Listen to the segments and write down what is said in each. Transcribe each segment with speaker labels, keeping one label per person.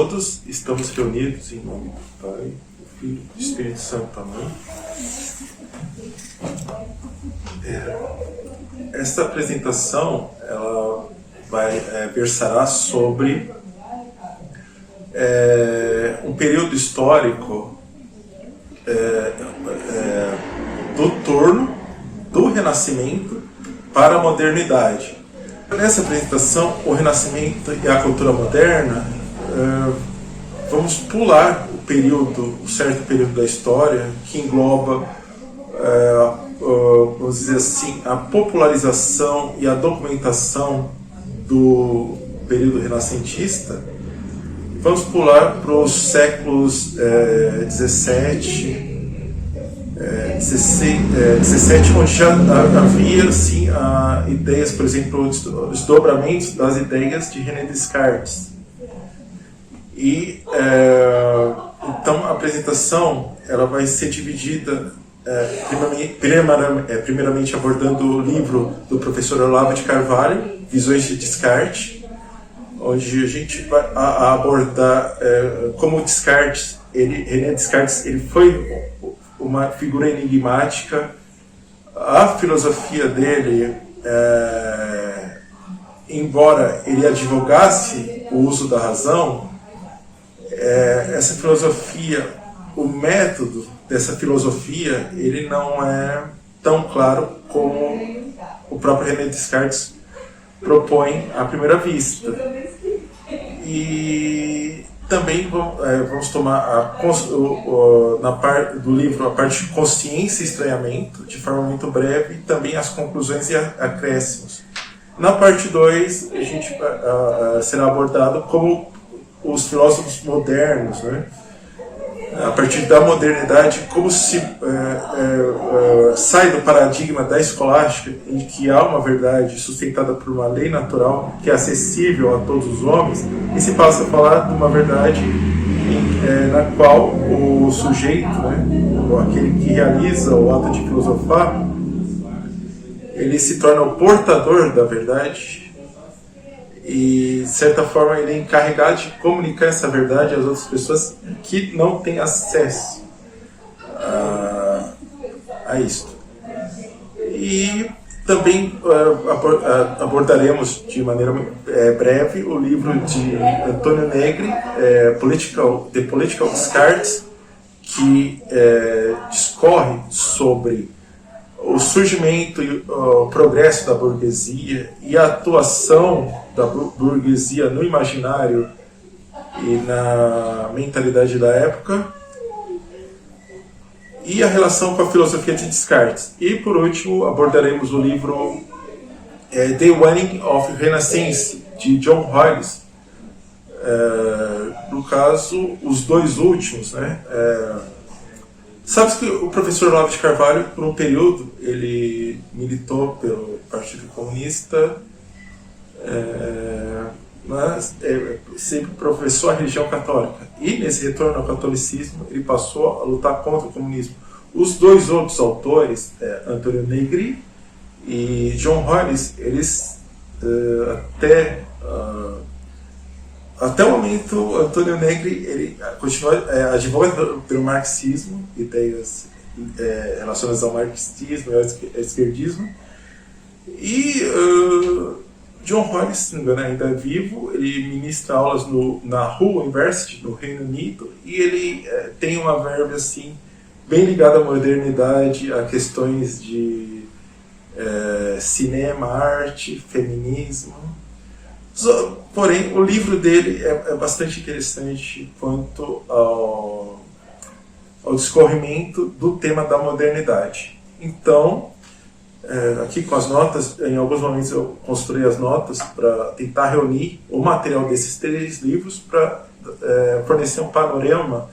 Speaker 1: todos, estamos reunidos em nome do Pai, do Filho e do Espírito Santo. Amém. Esta apresentação ela versará sobre um período histórico do torno do Renascimento para a modernidade. Nessa apresentação, o Renascimento e a cultura moderna, vamos pular um certo período da história que engloba, vamos dizer assim, a popularização e a documentação do período renascentista. Vamos pular para os séculos 17, onde já havia assim, ideias, por exemplo, os desdobramentos das ideias de René Descartes. E então a apresentação ela vai ser dividida primeiramente abordando o livro do professor Olavo de Carvalho, Visões de Descartes, onde a gente vai abordar como René Descartes ele foi uma figura enigmática. A filosofia dele, embora ele advogasse o uso da razão, essa filosofia, o método dessa filosofia, ele não é tão claro como o próprio René Descartes propõe à primeira vista. E também vamos tomar na parte do livro a parte de consciência e estranhamento, de forma muito breve, e também as conclusões e acréscimos. Na parte 2, a gente será abordado como os filósofos modernos, né? A partir da modernidade, como se sai do paradigma da escolástica, em que há uma verdade sustentada por uma lei natural que é acessível a todos os homens, e se passa a falar de uma verdade na qual o sujeito, né, ou aquele que realiza o ato de filosofar, ele se torna o portador da verdade e, de certa forma, ele é encarregado de comunicar essa verdade às outras pessoas que não têm acesso a isto. E também abordaremos de maneira breve o livro de Antônio Negri, The Political Descartes, que discorre sobre o surgimento e o progresso da burguesia e a atuação da burguesia no imaginário e na mentalidade da época, e a relação com a filosofia de Descartes. E, por último, abordaremos o livro The Waning of Renaissance, de John Rawls. No caso, os dois últimos, né? Sabe que o professor Olavo de Carvalho, por um período, ele militou pelo Partido Comunista, mas sempre professou a religião católica. E nesse retorno ao catolicismo, ele passou a lutar contra o comunismo. Os dois outros autores, Antônio Negri e John Rawls, eles até o momento, Antônio Negri ele continua advogando pelo marxismo, ideias relacionadas ao marxismo e ao esquerdismo. E John Rawls, se não me engano, ainda é vivo. Ele ministra aulas na Hull University, no Reino Unido, e ele tem uma verve assim, bem ligada à modernidade, a questões de cinema, arte, feminismo. Porém, o livro dele é bastante interessante quanto ao discorrimento do tema da modernidade. Então, aqui com as notas, em alguns momentos eu construí as notas para tentar reunir o material desses 3 livros para fornecer um panorama,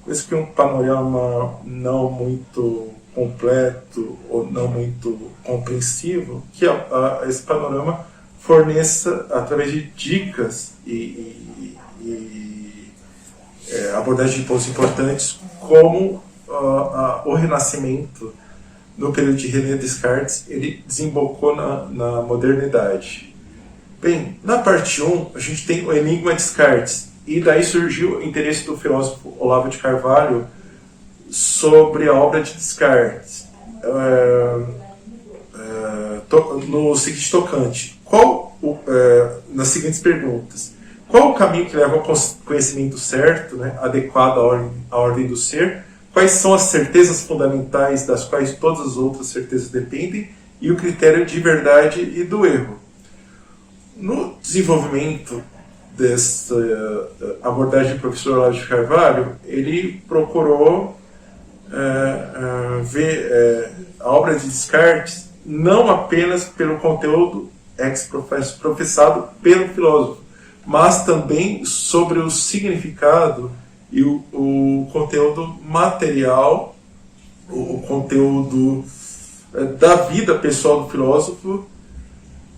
Speaker 1: coisa que um panorama não muito completo ou não muito compreensivo, que esse panorama forneça, através de dicas e abordagem de pontos importantes, como o Renascimento, no período de René Descartes, ele desembocou na modernidade. Bem, na parte 1, a gente tem o Enigma Descartes, E daí surgiu o interesse do filósofo Olavo de Carvalho sobre a obra de Descartes, no seguinte tocante: nas seguintes perguntas: qual o caminho que leva ao conhecimento certo, né, adequado à ordem do ser? Quais são as certezas fundamentais das quais todas as outras certezas dependem? E o critério de verdade e do erro. No desenvolvimento dessa abordagem do professor Olavo de Carvalho, ele procurou ver a obra de Descartes não apenas pelo conteúdo professado pelo filósofo, mas também sobre o significado e o conteúdo material, o conteúdo da vida pessoal do filósofo,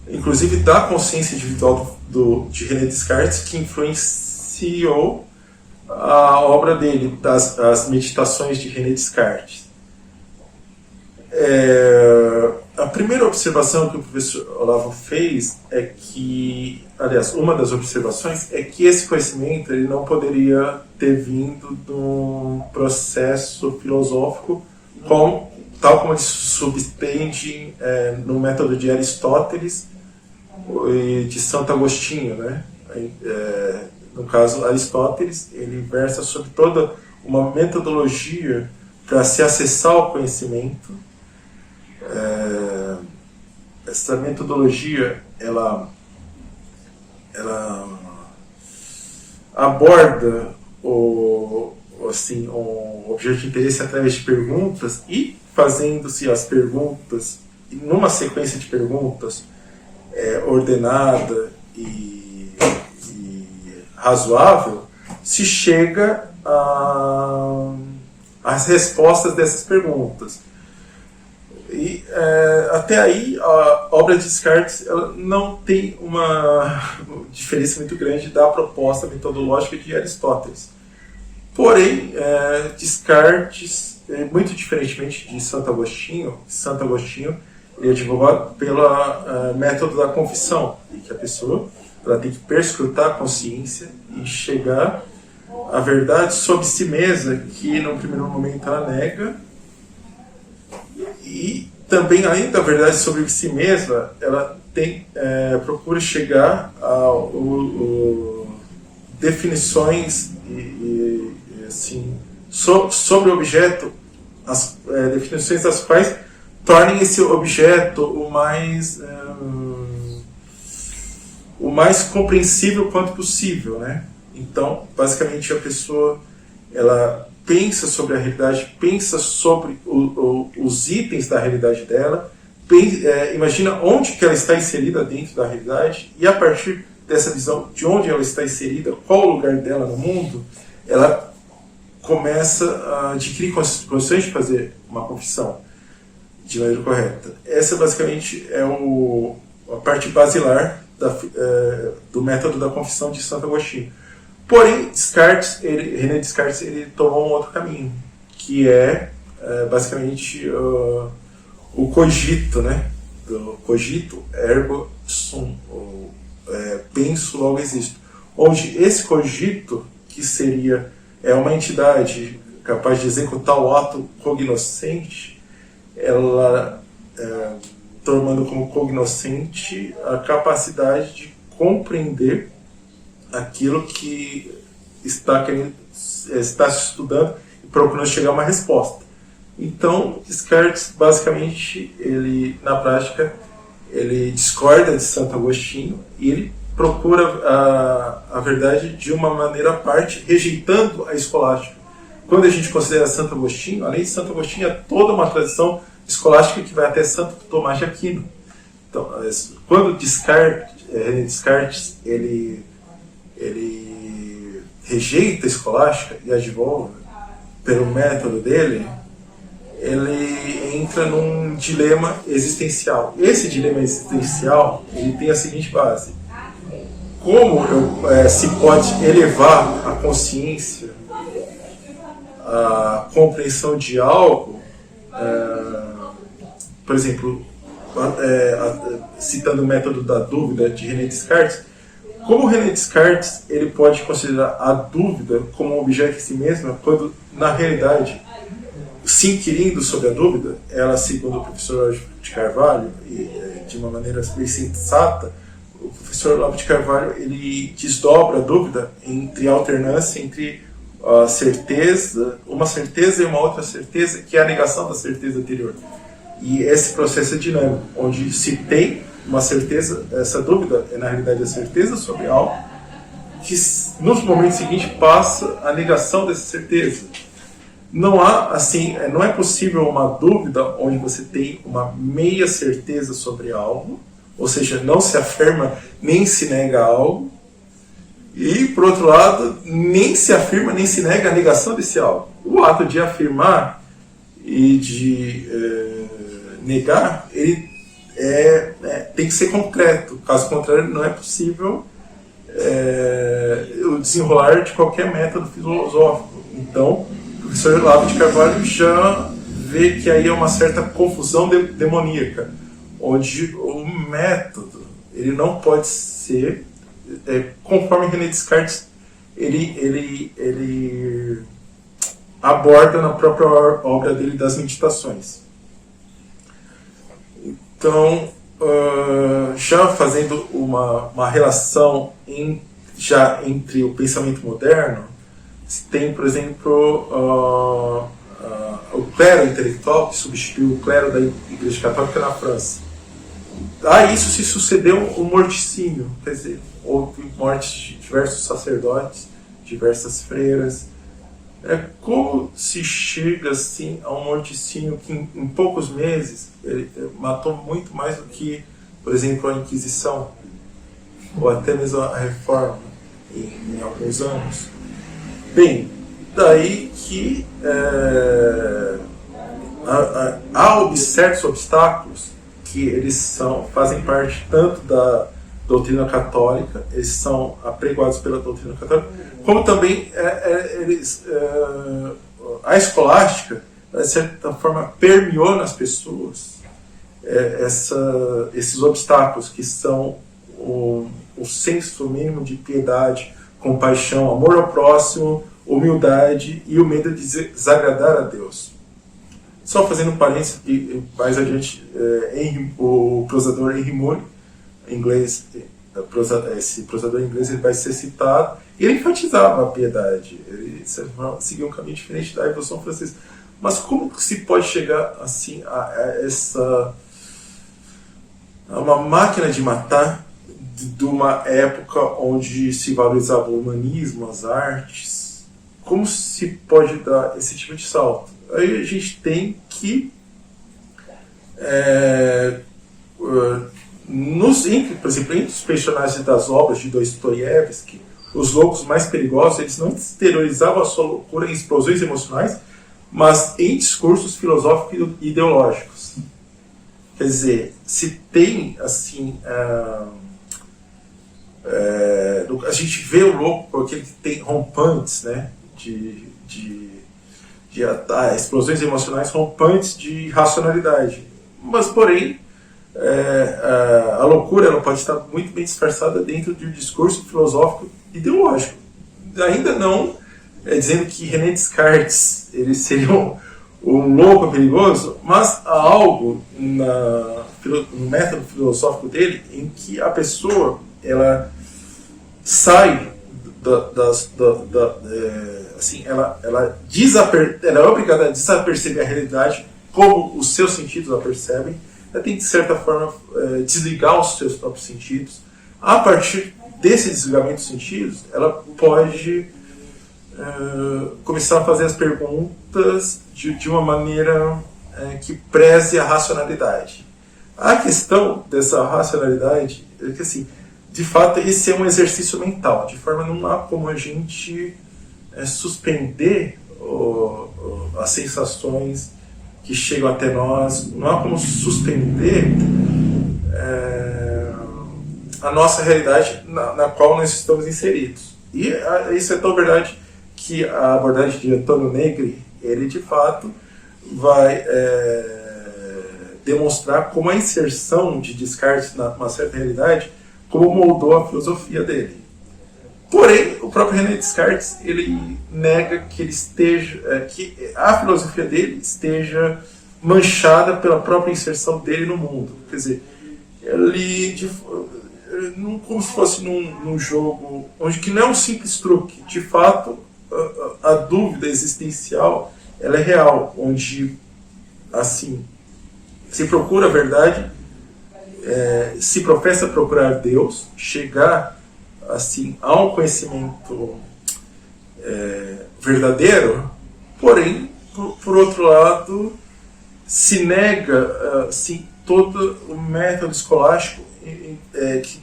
Speaker 1: inclusive da consciência individual de René Descartes, que influenciou a obra dele, as Meditações de René Descartes. A primeira observação que o professor Olavo fez é que, aliás, uma das observações é que esse conhecimento ele não poderia ter vindo de um processo filosófico tal como ele subtende no método de Aristóteles e de Santo Agostinho, né? No caso, Aristóteles, ele versa sobre toda uma metodologia para se acessar ao conhecimento. Essa metodologia, ela aborda o objeto de interesse através de perguntas, e fazendo-se as perguntas numa sequência de perguntas ordenada e razoável, se chega às respostas dessas perguntas. E até aí a obra de Descartes ela não tem uma diferença muito grande da proposta metodológica de Aristóteles. Porém, Descartes, muito diferentemente de Santo Agostinho ele é advogado pelo método da confissão, e que a pessoa ela tem que perscrutar a consciência e chegar à verdade sobre si mesma, que no primeiro momento ela nega, e também, além da verdade sobre si mesma, ela procura chegar a definições assim, sobre o objeto, as definições das quais tornem esse objeto o mais compreensível quanto possível, né? Então, basicamente, a pessoa ela pensa sobre a realidade, pensa sobre os itens da realidade dela, imagina onde que ela está inserida dentro da realidade, e a partir dessa visão de onde ela está inserida, qual o lugar dela no mundo, ela começa a adquirir condições de fazer uma confissão de maneira correta. Essa basicamente é a parte basilar do método da confissão de Santo Agostinho. Porém, René Descartes ele tomou um outro caminho, que é basicamente o cogito, né? Do cogito ergo sum, penso logo existo, onde esse cogito, que seria uma entidade capaz de executar o ato cognoscente, ela tomando como cognoscente a capacidade de compreender aquilo que está se estudando e procurando chegar a uma resposta. Então, Descartes, basicamente, na prática, ele discorda de Santo Agostinho e ele procura a verdade de uma maneira à parte, rejeitando a escolástica. Quando a gente considera Santo Agostinho, além de Santo Agostinho, há toda uma tradição escolástica que vai até Santo Tomás de Aquino. Então, quando Descartes ele rejeita a escolástica e advoga pelo método dele, ele entra num dilema existencial. Esse dilema existencial ele tem a seguinte base: como se pode elevar a consciência, a compreensão de algo, por exemplo, citando o método da dúvida de René Descartes, Como o René Descartes ele pode considerar a dúvida como um objeto em si mesma, quando, na realidade, se inquirindo sobre a dúvida, ela, segundo o professor Olavo de Carvalho, e de uma maneira bem sensata, o professor Olavo de Carvalho ele desdobra a dúvida entre a alternância entre a certeza, uma certeza e uma outra certeza, que é a negação da certeza anterior. E esse processo é dinâmico, onde se tem uma certeza, essa dúvida é na realidade a certeza sobre algo, que no momento seguinte passa a negação dessa certeza. Não há, assim, não é possível uma dúvida onde você tem uma meia certeza sobre algo, ou seja, não se afirma nem se nega algo, e, por outro lado, nem se afirma nem se nega a negação desse algo. O ato de afirmar e de negar, ele tem que ser concreto. Caso contrário, não é possível o desenrolar de qualquer método filosófico. Então, o professor Olavo de Carvalho já vê que aí é uma certa confusão demoníaca, onde o método ele não pode ser, conforme René Descartes ele aborda na própria obra dele das Meditações. Então, já fazendo uma relação já entre o pensamento moderno, tem, por exemplo, o clero intelectual, que substituiu o clero da Igreja Católica na França. A isso se sucedeu o morticínio, quer dizer, houve mortes de diversos sacerdotes, diversas freiras. Como se chega assim a um morticínio que em poucos meses ele matou muito mais do que, por exemplo, a Inquisição, ou até mesmo a Reforma, em alguns anos? Bem, daí que há certos obstáculos que eles fazem parte tanto da doutrina católica, eles são apregoados pela doutrina católica, como também a escolástica, de certa forma, permeou nas pessoas esses obstáculos que são o senso mínimo de piedade, compaixão, amor ao próximo, humildade e o medo de desagradar a Deus. Só fazendo um parênteses, mais adiante, o prosador Henry Moore, inglês, esse prosador inglês ele vai ser citado, e ele enfatizava a piedade, ele seguia um caminho diferente da Revolução Francesa. Mas como que se pode chegar assim a uma máquina de matar de uma época onde se valorizava o humanismo, as artes? Como se pode dar esse tipo de salto? Aí a gente tem que por exemplo, entre os personagens das obras de Dostoiévski, os loucos mais perigosos, eles não exteriorizavam a sua loucura em explosões emocionais, mas em discursos filosóficos e ideológicos. Quer dizer, se tem assim a gente vê o louco porque ele tem rompantes, né, de explosões emocionais rompantes de racionalidade, mas porém a loucura ela pode estar muito bem disfarçada dentro de um discurso filosófico ideológico. Ainda não dizendo que René Descartes ele seria um louco perigoso, mas há algo no método filosófico dele em que a pessoa ela sai assim, ela é obrigada a desaperceber a realidade como os seus sentidos a percebem. Ela tem, de certa forma, desligar os seus próprios sentidos. A partir desse desligamento dos sentidos, ela pode começar a fazer as perguntas de uma maneira que preze a racionalidade. A questão dessa racionalidade é que, assim, de fato, esse é um exercício mental. De forma não há como a gente suspender as sensações que chegam até nós, não há como suspender a nossa realidade na qual nós estamos inseridos. E isso é tão verdade que a abordagem de Antônio Negri, ele de fato vai demonstrar como a inserção de Descartes numa certa realidade como moldou a filosofia dele. Porém, o próprio René Descartes ele nega que ele esteja, que a filosofia dele esteja manchada pela própria inserção dele no mundo. Quer dizer, ele como se fosse num jogo onde que não é um simples truque. De fato, a dúvida existencial ela é real, onde assim se procura a verdade, se professa procurar Deus, chegar assim a um conhecimento verdadeiro, porém, por outro lado, se nega assim, todo o método escolástico que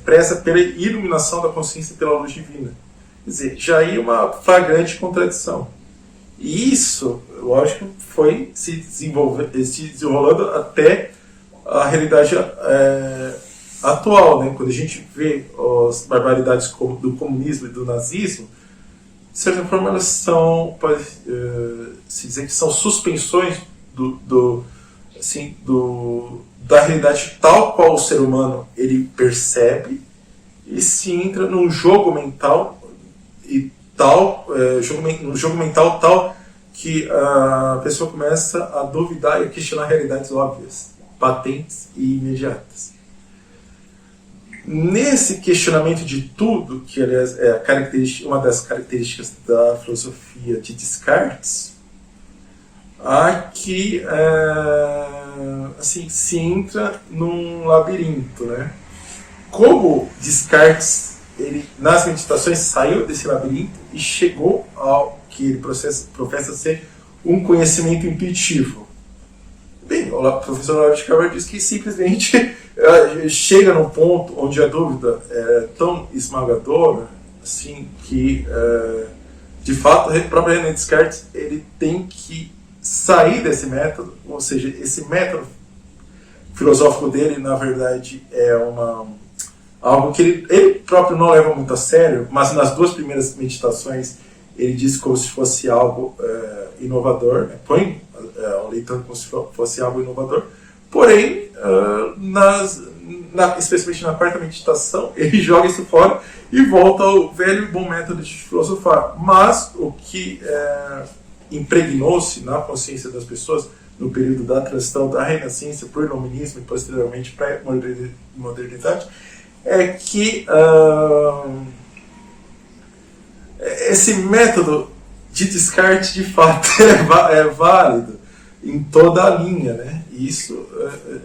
Speaker 1: preza pela iluminação da consciência pela luz divina. Quer dizer, já aí uma flagrante contradição. E isso, lógico, foi se desenrolando até a realidade atual, né? Quando a gente vê as barbaridades do comunismo e do nazismo, de certa forma elas são, pode se dizer que são suspensões da realidade tal qual o ser humano ele percebe, e se entra num jogo mental e um jogo mental tal que a pessoa começa a duvidar e a questionar realidades óbvias, patentes e imediatas. Nesse questionamento de tudo, que aliás é uma das características da filosofia de Descartes, aqui assim, se entra num labirinto, né? Como Descartes, ele nas meditações saiu desse labirinto e chegou ao que ele professa ser um conhecimento intuitivo. Bem, o professor Olavo de Carvalho diz que simplesmente chega num ponto onde a dúvida é tão esmagadora, assim, que de fato o próprio René Descartes ele tem que sair desse método, ou seja, esse método filosófico dele, na verdade, é algo que ele próprio não leva muito a sério, mas nas duas primeiras meditações ele diz como se fosse algo inovador, né? Põe o leitor como se fosse algo inovador, porém, especialmente na quarta meditação, ele joga isso fora e volta ao velho e bom método de filosofar. Mas o que impregnou-se na consciência das pessoas no período da transição da Renascença para o Iluminismo e posteriormente para a modernidade é que esse método de Descartes de fato é válido em toda a linha, né? E isso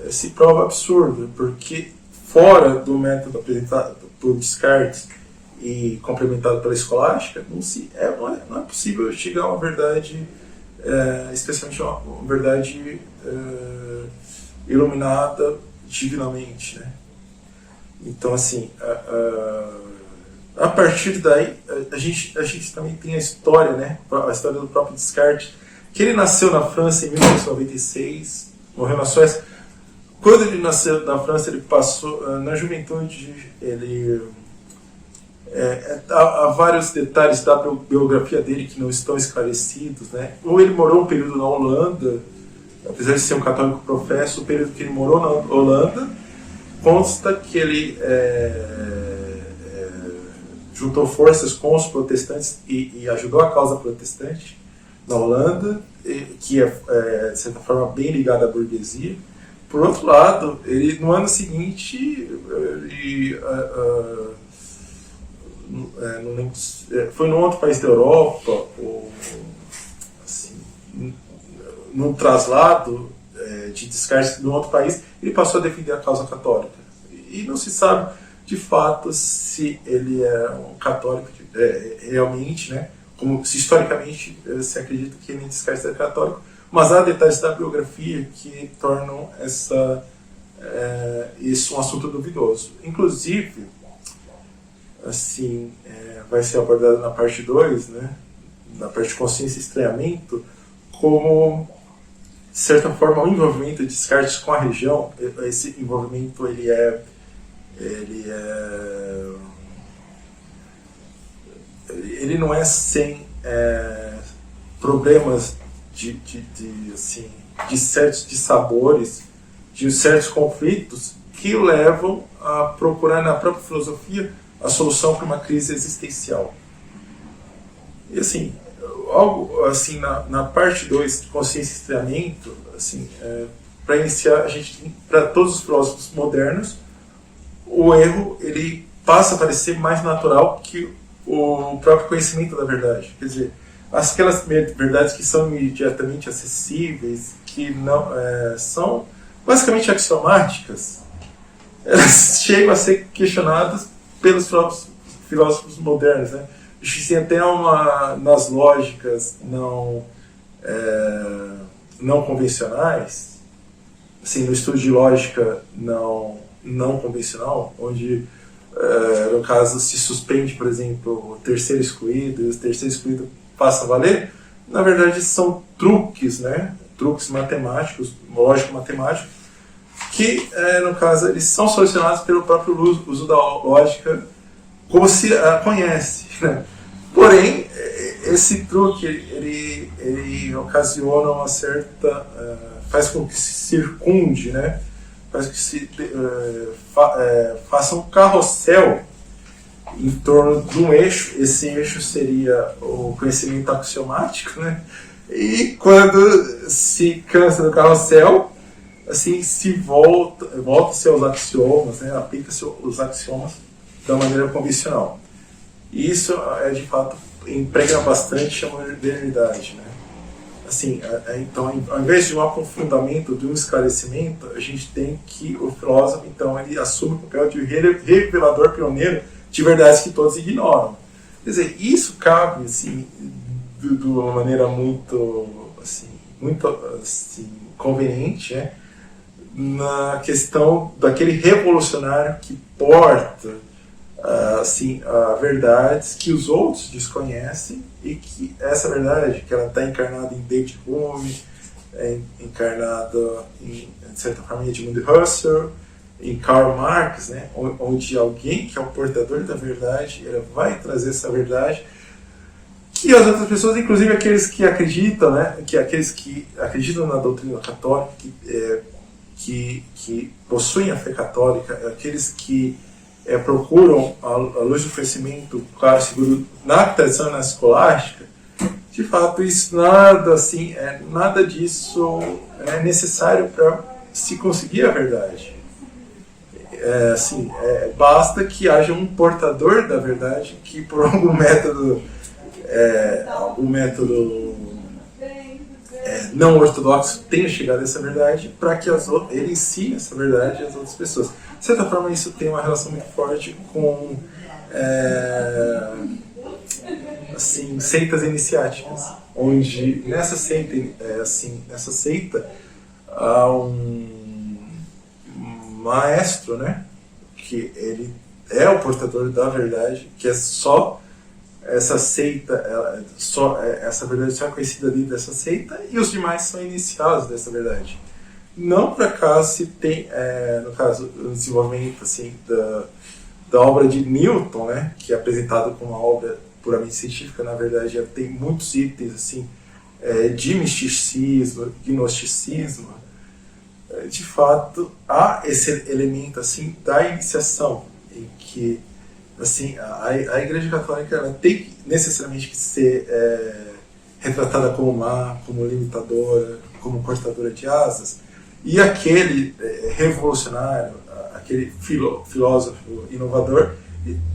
Speaker 1: se prova absurdo, porque fora do método apresentado por Descartes e complementado pela escolástica, não é possível chegar a uma verdade, especialmente uma verdade iluminada divinamente, né? Então, assim, a partir daí, a gente também tem a história, né? A história do próprio Descartes, que ele nasceu na França em 1996, morreu na Suécia. Quando ele nasceu na França, ele passou, na juventude, há vários detalhes da biografia dele que não estão esclarecidos, né? Ou ele morou um período na Holanda, apesar de ser um católico professo, o período que ele morou na Holanda, consta que ele juntou forças com os protestantes e ajudou a causa protestante na Holanda, que é de certa forma bem ligada à burguesia. Por outro lado, ele no ano seguinte foi num outro país da Europa, ou assim, num traslado de Descartes num outro país, ele passou a defender a causa católica. E não se sabe de fato se ele é um católico realmente, né? Como se historicamente se acredita que ele Descartes é católico, mas há detalhes da biografia que tornam isso um assunto duvidoso. Inclusive, assim, vai ser abordado na parte 2, né? Na parte de consciência e estranhamento, como, de certa forma, o envolvimento de Descartes com a religião. Esse envolvimento ele não é sem problemas de certos dissabores, de certos conflitos que o levam a procurar na própria filosofia a solução para uma crise existencial. E assim, algo assim na parte 2 de consciência e treinamento, assim, para iniciar, a gente, para todos os filósofos modernos, o erro ele passa a parecer mais natural que o próprio conhecimento da verdade. Quer dizer, aquelas verdades que são imediatamente acessíveis, que não são basicamente axiomáticas, elas chegam a ser questionadas pelos próprios filósofos modernos, né? Existem até nas lógicas não convencionais, assim, no estudo de lógica não convencional, onde, no caso, se suspende, por exemplo, o terceiro excluído, e o terceiro excluído passa a valer, na verdade são truques, né? Truques matemáticos, lógico-matemáticos, que, no caso, eles são solucionados pelo próprio uso da lógica como se a conhece, né? Porém, esse truque, ele ocasiona uma certa... faz com que se circunde, né? Faz com que se faça um carrossel em torno de um eixo. Esse eixo seria o conhecimento axiomático, né? E quando se cansa do carrossel, assim, se volta-se aos axiomas, né? Aplica-se os axiomas da maneira convencional. E isso de fato emprega bastante, chama de modernidade, né? Assim, então, ao invés de um aprofundamento, de um esclarecimento, a gente tem que o filósofo, então, ele assume o papel de revelador pioneiro de verdades que todos ignoram. Quer dizer, isso cabe, assim, de uma maneira muito conveniente, né, na questão daquele revolucionário que porta assim, verdades que os outros desconhecem, e que essa verdade, que ela está encarnada em David Hume, encarnada de certa forma em Edmund Husserl, em Karl Marx, né, onde alguém que é o portador da verdade, ele vai trazer essa verdade, e as outras pessoas, inclusive aqueles que acreditam, né, aqueles que acreditam na doutrina católica, que possuem a fé católica, aqueles que procuram a luz do conhecimento, claro, seguro, na tradição na escolástica, de fato, isso nada disso é necessário para se conseguir a verdade. Basta que haja um portador da verdade que, por algum método, não ortodoxo, tenha chegado a essa verdade, para que ele ensine essa verdade às outras pessoas. De certa forma, isso tem uma relação muito forte com seitas iniciáticas, onde nessa seita há um maestro, né, que ele é o portador da verdade, que é só essa seita, essa verdade só é conhecida dentro dessa seita, e os demais são iniciados dessa verdade. Não por acaso se tem, no caso, o desenvolvimento assim, da obra de Newton, né, que é apresentado como uma obra puramente científica, na verdade ela tem muitos itens assim, de misticismo, gnosticismo. De fato, há esse elemento assim, da iniciação, em que assim, a Igreja Católica ela tem necessariamente que ser retratada como má, como limitadora, como cortadora de asas, e aquele revolucionário, aquele filósofo inovador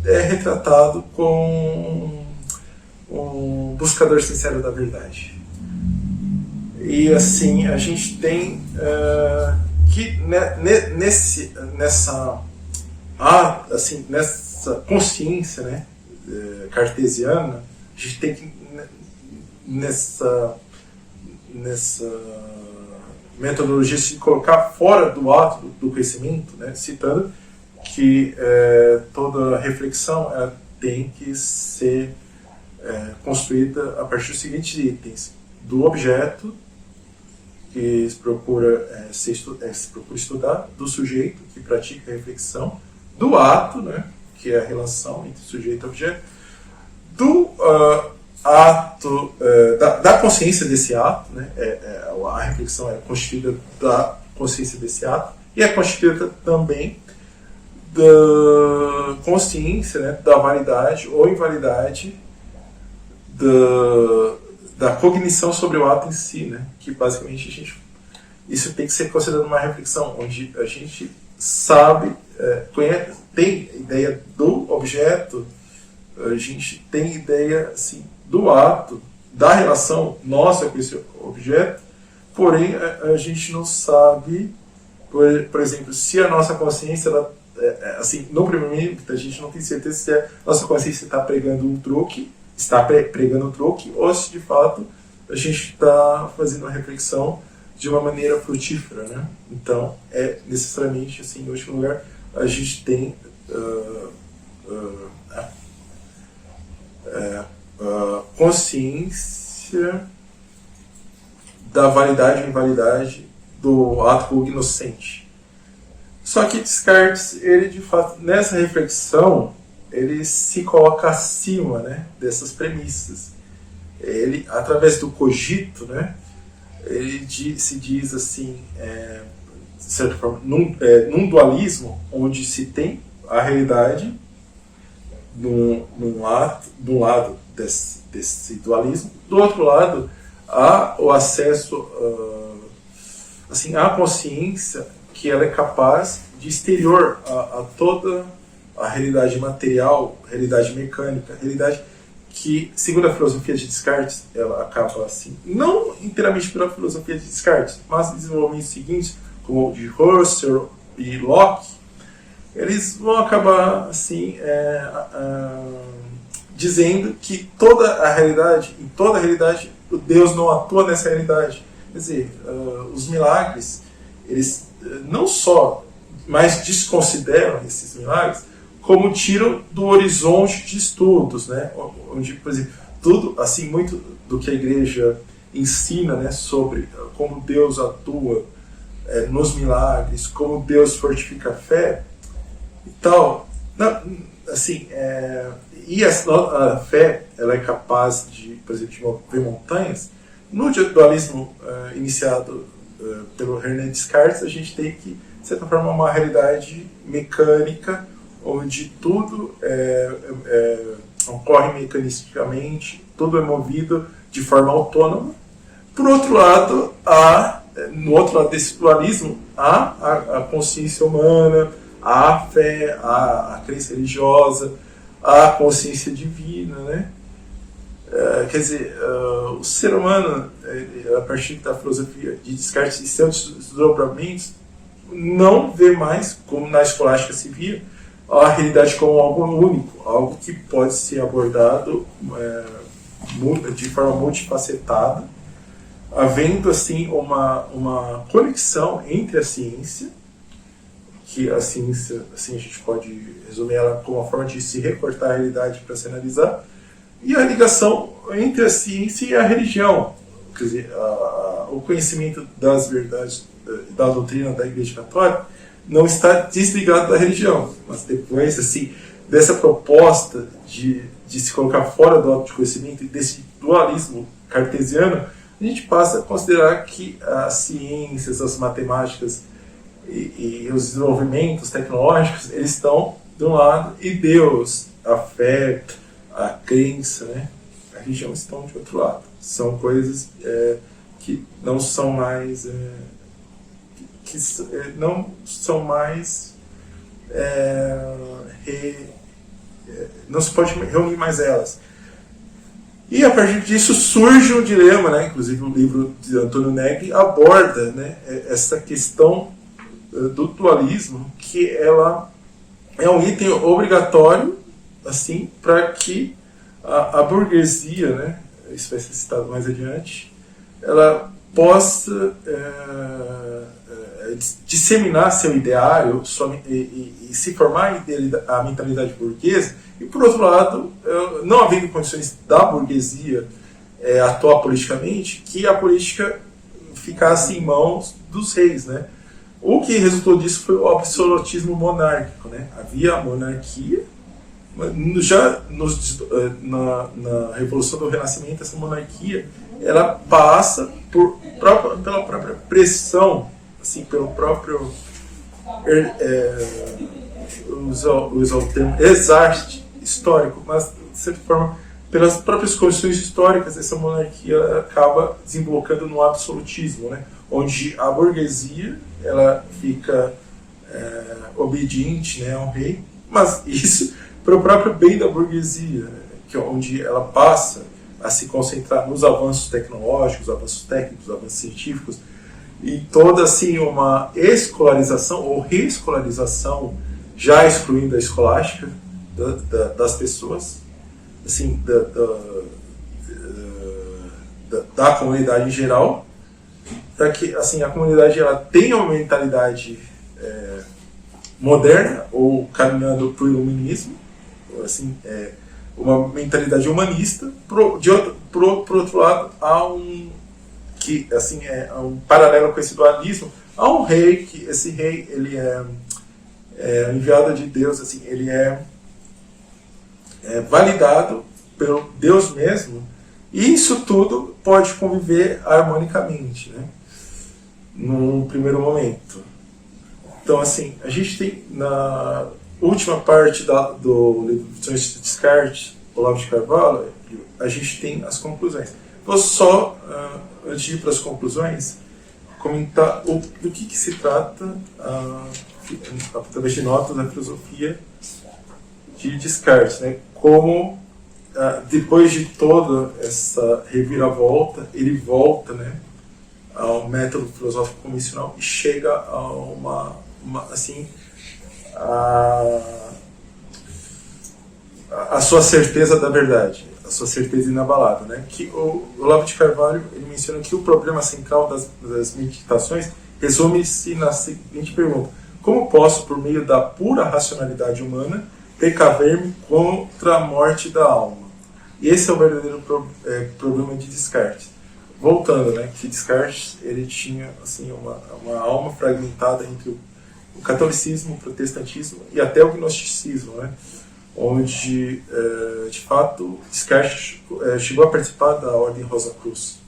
Speaker 1: é retratado como um buscador sincero da verdade. E assim, a gente tem que nessa consciência, né, cartesiana, a gente tem que nessa metodologia se colocar fora do ato do conhecimento, né, citando que toda reflexão tem que ser construída a partir dos seguintes itens: do objeto que se procura estudar, do sujeito que pratica a reflexão, do ato, né, que é a relação entre sujeito e objeto, do ato, da consciência desse ato, né, a reflexão é constituída da consciência desse ato, e é constituída também da consciência, né, da validade ou invalidade da cognição sobre o ato em si, né, que basicamente isso tem que ser considerado uma reflexão, onde a gente sabe, tem ideia do objeto, a gente tem ideia assim, do ato, da relação nossa com esse objeto, porém a gente não sabe, por exemplo, se a nossa consciência, ela, assim, no primeiro momento a gente não tem certeza se a nossa consciência está pregando um truque, ou se de fato a gente está fazendo uma reflexão de uma maneira frutífera, né? Então, necessariamente, assim, em último lugar, a gente tem consciência da validade ou invalidade do ato cognoscente. Só que Descartes, ele de fato, nessa reflexão, ele se coloca acima, né, dessas premissas. Ele, através do cogito, né, ele se diz assim, de certa forma, num dualismo onde se tem a realidade de um lado desse dualismo, do outro lado há o acesso assim, à consciência que ela é capaz de exterior a toda a realidade material, realidade mecânica, realidade que, segundo a filosofia de Descartes, ela acaba assim, não inteiramente pela filosofia de Descartes, mas desenvolvimentos seguintes, como o de Husserl e Locke, eles vão acabar assim, dizendo que em toda a realidade, o Deus não atua nessa realidade. Quer dizer, os milagres, eles não só mais desconsideram esses milagres, como tiram do horizonte de estudos, né? Onde, por exemplo, tudo, assim, muito do que a igreja ensina, né, sobre como Deus atua nos milagres, como Deus fortifica a fé e tal, assim, e a fé, ela é capaz de, por exemplo, de mover montanhas. No dualismo iniciado pelo René Descartes, a gente tem que, de certa forma, uma realidade mecânica, onde tudo ocorre mecanisticamente, tudo é movido de forma autônoma. Por outro lado, no outro lado desse dualismo, há a consciência humana, há a fé, há a crença religiosa, há a consciência divina, né? Quer dizer, o ser humano, a partir da filosofia de Descartes e seus desdobramentos, não vê mais, como na escolástica se via, a realidade como algo único, algo que pode ser abordado de forma multifacetada, havendo assim uma conexão entre a ciência, que a ciência, assim, a gente pode resumir ela como uma forma de se recortar a realidade para se analisar, e a ligação entre a ciência e a religião, quer dizer, o conhecimento das verdades da doutrina da Igreja Católica não está desligado da religião, mas depois, assim, dessa proposta de se colocar fora do autoconhecimento e desse dualismo cartesiano, a gente passa a considerar que as ciências, as matemáticas e os desenvolvimentos tecnológicos, eles estão de um lado, e Deus, a fé, a crença, né, a religião estão de outro lado. São coisas que não são mais não se pode reunir mais elas. E a partir disso surge um dilema, né? Inclusive o livro de Antônio Negri aborda, né, essa questão do dualismo, que ela é um item obrigatório, assim, para que a burguesia, né, isso vai ser citado mais adiante, ela possa disseminar seu ideário e se formar a mentalidade burguesa, e por outro lado, não havendo condições da burguesia atuar politicamente, que a política ficasse em mãos dos reis, né? O que resultou disso foi o absolutismo monárquico, né? Havia a monarquia, já na Revolução do Renascimento, essa monarquia ela passa pela própria pressão, assim, pelo próprio usa o termo exarte histórico, mas de certa forma, pelas próprias condições históricas, essa monarquia acaba desembocando no absolutismo, né? Onde a burguesia ela fica obediente, né, ao rei, mas isso para o próprio bem da burguesia, né? Que é onde ela passa a se concentrar nos avanços tecnológicos, avanços técnicos, avanços científicos, e toda assim uma escolarização ou reescolarização, já excluindo a escolástica das pessoas, assim, da comunidade em geral, para que assim a comunidade ela tenha uma mentalidade moderna ou caminhando para o iluminismo, assim, uma mentalidade humanista. Por outro lado, há um que assim é um paralelo com esse dualismo. Há um rei que esse rei ele é enviado de Deus, assim, ele é validado pelo Deus mesmo, e isso tudo pode conviver harmonicamente, né? Num primeiro momento. Então, assim, a gente tem na última parte do livro de Descartes, Olavo de Carvalho, a gente tem as conclusões. Vou só, antes de ir para as conclusões, comentar do que se trata, através de notas, da filosofia de Descartes, né? Como, depois de toda essa reviravolta, ele volta, né, ao método filosófico convencional e chega a a sua certeza da verdade, a sua certeza inabalável, né? Que o Olavo de Carvalho ele menciona que o problema central das meditações resume-se na seguinte pergunta: como posso, por meio da pura racionalidade humana, precaver-me contra a morte da alma? E esse é o verdadeiro problema de Descartes. Voltando, né, que Descartes ele tinha assim uma alma fragmentada entre o catolicismo, o protestantismo e até o gnosticismo, né, onde de fato Descartes chegou a participar da Ordem Rosa Cruz.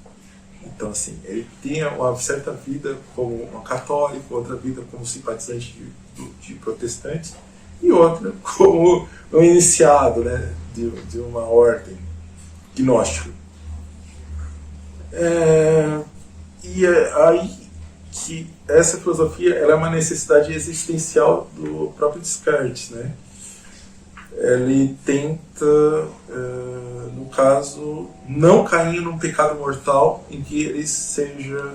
Speaker 1: Então, assim, ele tinha uma certa vida como um católico, outra vida como simpatizante de protestantes e outra como um iniciado, né, de uma ordem gnóstica. E aí que essa filosofia ela é uma necessidade existencial do próprio Descartes, né? Ele tenta, no caso, não cair num pecado mortal em que ele seja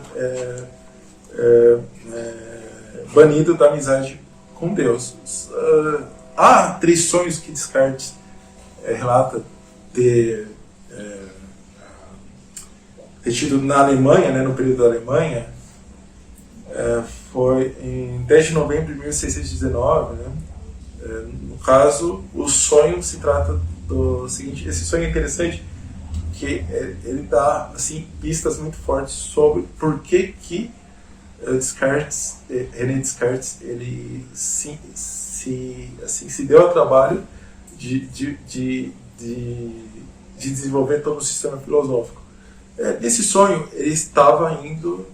Speaker 1: banido da amizade com Deus. Há 3 sonhos que Descartes relata ter tido na Alemanha, né, no período da Alemanha. Foi em 10 de novembro de 1619, né? No caso, o sonho se trata do seguinte: esse sonho é interessante, que ele dá assim, pistas muito fortes sobre por que Descartes, René Descartes, ele se deu ao trabalho de desenvolver todo o sistema filosófico. Nesse sonho, ele estava indo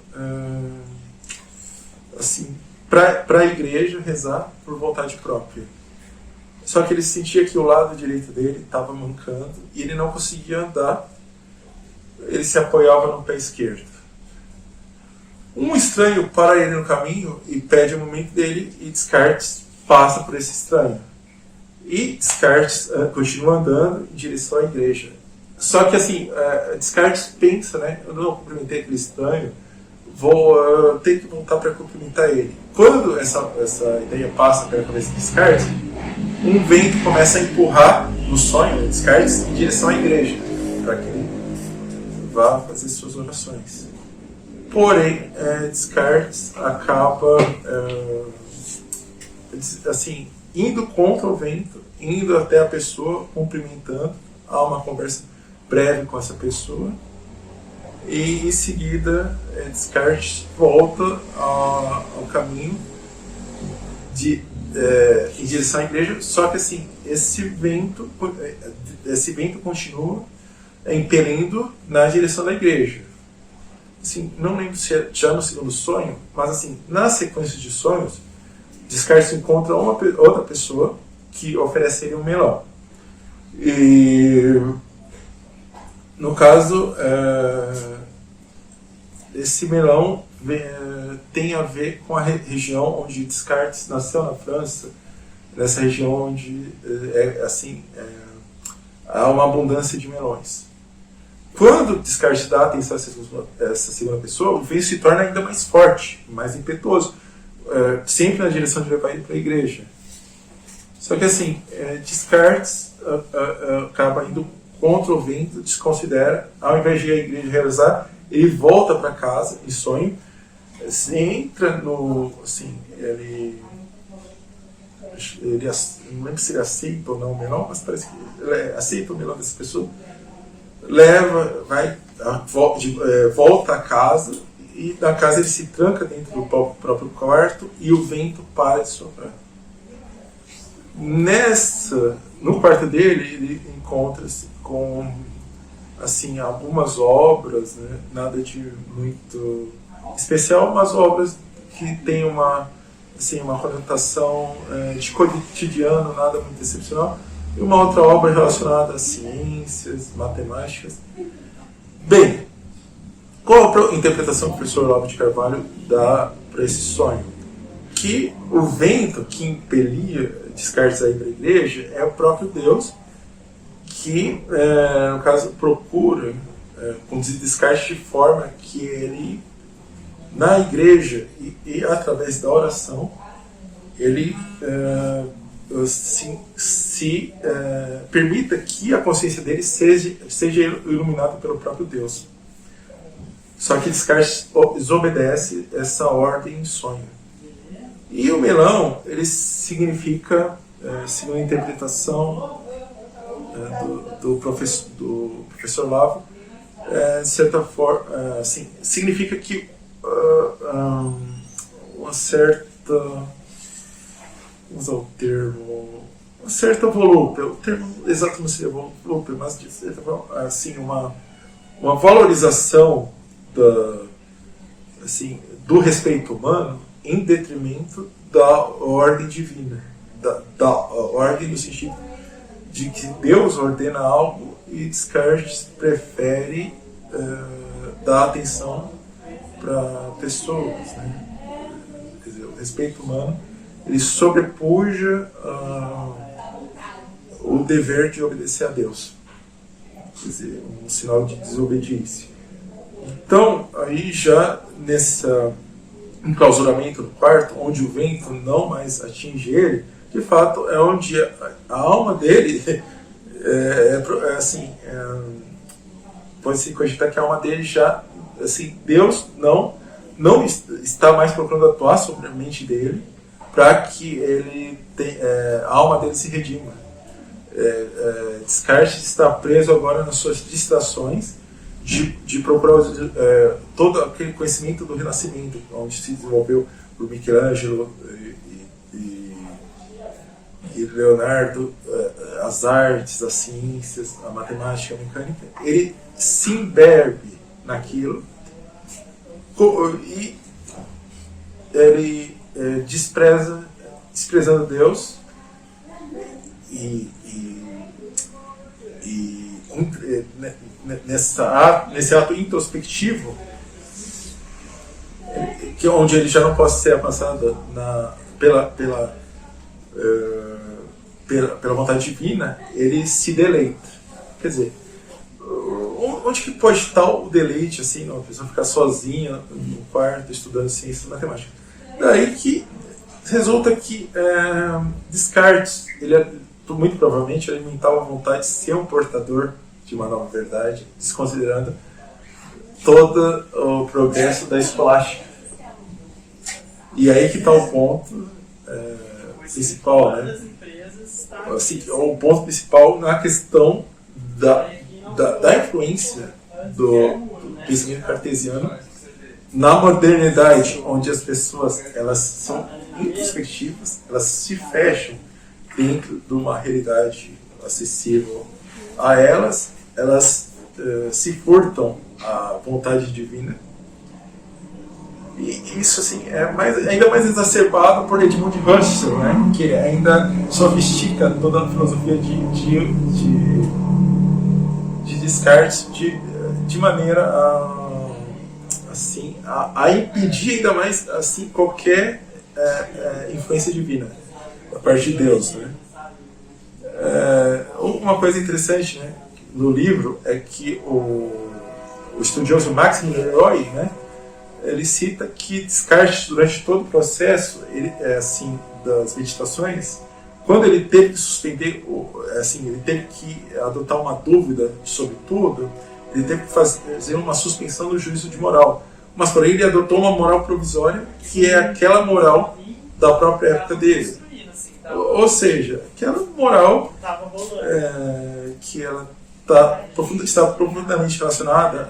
Speaker 1: assim, para a igreja rezar por vontade própria. Só que ele sentia que o lado direito dele estava mancando e ele não conseguia andar. Ele se apoiava no pé esquerdo. Um estranho para ele no caminho e pede o momento dele, e Descartes passa por esse estranho. E Descartes continua andando em direção à igreja. Só que assim, Descartes pensa, né, eu não cumprimentei aquele estranho, vou ter que voltar para cumprimentar ele. Quando essa ideia passa pela cabeça de Descartes, um vento começa a empurrar no sonho de Descartes em direção à igreja, para que ele vá fazer suas orações. Porém, Descartes acaba assim, indo contra o vento, indo até a pessoa, cumprimentando, há uma conversa breve com essa pessoa, e em seguida Descartes volta ao caminho em direção à igreja. Só que assim, esse vento continua impelindo na direção da igreja. Assim, não lembro se é já no segundo sonho, mas assim, na sequência de sonhos, Descartes encontra outra pessoa que oferece ele um melão. E, no caso, esse melão tem a ver com a região onde Descartes nasceu, na França, nessa região onde há uma abundância de melões. Quando Descartes dá atenção a essa segunda pessoa, o venho se torna ainda mais forte, mais impetuoso, sempre na direção de levar ele para a igreja. Só que assim, Descartes acaba indo contra o vento, desconsidera, ao invés de a igreja realizar, ele volta para casa em sonho, entra no, assim, ele não lembro se ele aceita ou não o melão, mas parece que ele aceita o melão dessa pessoa, volta a casa, e na casa ele se tranca dentro do próprio quarto e o vento para de soprar. No quarto dele, ele encontra-se com assim, algumas obras, né? Nada de muito especial, mas obras que têm uma conotação de cotidiano, nada muito excepcional, e uma outra obra relacionada a ciências, matemáticas. Bem, qual a interpretação que o professor Olavo de Carvalho dá para esse sonho? Que o vento que impelia Descartes a ir para a igreja é o próprio Deus, que, no caso, procura conduzir Descartes de forma que ele, na igreja e através da oração, ele permita que a consciência dele seja iluminada pelo próprio Deus. Só que Descartes desobedece essa ordem em sonho. E o melão, ele significa, segundo a interpretação do professor Olavo, de certa forma, significa que uma certa, vamos usar o termo, uma certa volúpia, o termo exato não seria volúpia, mas de certa forma, assim, uma valorização do respeito humano em detrimento da ordem divina, da ordem no sentido de que Deus ordena algo e Descartes prefere dar atenção para pessoas, né? Quer dizer, o respeito humano ele sobrepuja o dever de obedecer a Deus, quer dizer, um sinal de desobediência. Então, aí já nesse enclausuramento do quarto, onde o vento não mais atinge ele, de fato é onde a alma dele pode-se cogitar que a alma dele já, assim, Deus não está mais procurando atuar sobre a mente dele para que a alma dele se redima. Descartes está preso agora nas suas distrações de procurar todo aquele conhecimento do Renascimento, onde se desenvolveu por Michelangelo e Leonardo, as artes, as ciências, a matemática, a mecânica. Ele se imberbe naquilo e ele desprezando Deus nesse ato introspectivo, onde ele já não pode ser alcançado pela vontade divina, ele se deleita. Quer dizer, onde que pode estar o deleite, assim, uma pessoa ficar sozinha no quarto estudando ciência e matemática? Daí que resulta que Descartes, muito provavelmente alimentava a vontade de ser um portador de uma nova verdade, desconsiderando todo o progresso da escolástica. E aí que está o ponto principal, né? Assim, o ponto principal na questão da influência do pensamento cartesiano na modernidade, onde as pessoas elas são introspectivas, elas se fecham dentro de uma realidade acessível a elas se furtam à vontade divina E isso assim, ainda mais exacerbado por Edmund Husserl, né? Que ainda sofistica toda a filosofia de Descartes de maneira a impedir ainda mais assim, qualquer influência divina da parte de Deus. Né? Uma coisa interessante, né, no livro é que o estudioso Max Leroy, né, ele cita que Descartes, durante todo o processo assim, das meditações, quando ele teve que suspender, assim, ele teve que adotar uma dúvida sobre tudo, ele teve que fazer uma suspensão do juízo de moral. Mas, porém, ele adotou uma moral provisória, que é aquela moral da própria época dele. Ou seja, aquela moral que ela está profundamente relacionada